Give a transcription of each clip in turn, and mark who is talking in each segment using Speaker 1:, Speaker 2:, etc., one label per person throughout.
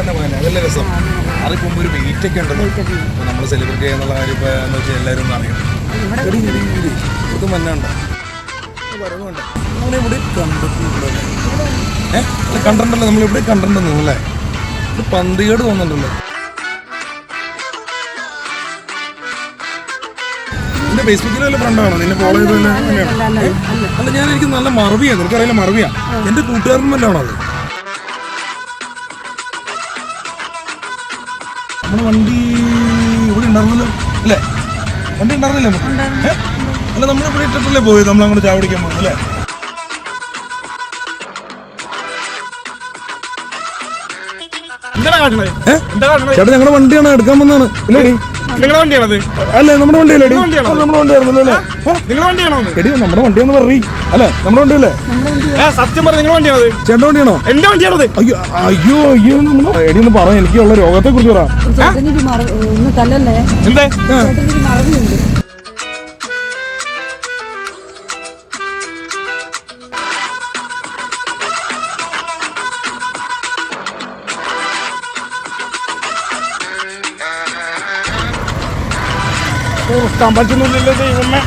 Speaker 1: തന്നെ പോകാൻ അതല്ലേ രസം. അതിപ്പോ ഒരു വെയിറ്റ് ഒക്കെ ഉണ്ടല്ലോ നമ്മൾ സെലിബ്രേറ്റ് ചെയ്യാന്നുള്ള കാര്യം ഇപ്പൊ എന്ന് വെച്ചാൽ എല്ലാവരും ഒന്ന് അറിയണം. ഇത് മഞ്ഞുണ്ടോ പറയുന്നുണ്ട് നമ്മളിവിടെ കണ്ടിട്ടുണ്ടല്ലോ, നമ്മളിവിടെ കണ്ടിട്ടുണ്ടെന്ന് അല്ലേ? ഇത് പന്തികേട് തോന്നുന്നുണ്ടല്ലോ. നിന്റെ ഫേസ്ബുക്കിൽ വല്ല ഫ്രണ്ടാണോ നിന്നെ ഫോളോ ചെയ്തല്ലേ? അല്ല ഞാൻ എനിക്ക് നല്ല മറവിയാണ്, നിനക്കറിയില്ല മറവിയാ, എന്റെ കൂട്ടുകാരൻ വല്ലാണോ അത്? നമ്മുടെ വണ്ടി ഇവിടെ ഉണ്ടായിരുന്നല്ലോ അല്ലേ? വണ്ടി ഉണ്ടായിരുന്നില്ല നമുക്ക്? അല്ല നമ്മളിവിടെ ഇട്ടിട്ടല്ലേ പോയത്, നമ്മളങ്ങോട്ട് ചായ കുടിക്കാൻ പോകും അല്ലേ? ചേട്ടാ ഞങ്ങളുടെ വണ്ടിയാണ് എടുക്കാൻ വന്നാണ്. ഇല്ലേടി നിങ്ങളുടെ വണ്ടിയാണത്? അല്ലേ നമ്മുടെ വണ്ടിയല്ലേ? നമ്മുടെ വണ്ടിയായിരുന്നല്ലോ അല്ലേ? എടി നമ്മുടെ വണ്ടിയാന്ന് പറയും അല്ലേ? നമ്മുടെ വണ്ടിയല്ലേ? സത്യം പറഞ്ഞ നിങ്ങളുടെ വണ്ടിയാണത്? ചേട്ടൻ്റെ വണ്ടിയാണോ? എന്റെ വണ്ടിയാണത്. അയ്യോ അയ്യോ അയ്യോ എടി ഒന്ന് പറ, എനിക്കുള്ള രോഗത്തെ കുറിച്ച് പറ. എന്തേ കൊടുക്കാൻ പറ്റുന്നില്ലല്ലോ ദൈവമേ.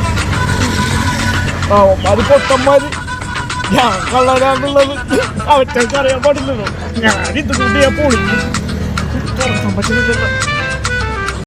Speaker 1: അത് പൊട്ടന്മാര് ഞാൻ കള്ളരാന്നുള്ളത് അവറ്റക്ക് അറിയാൻ പാടില്ലല്ലോ. ഞാനിത് കൂട്ടിയാ പൊളിക്കും. തുറക്കാൻ പറ്റുന്നില്ലല്ലോ.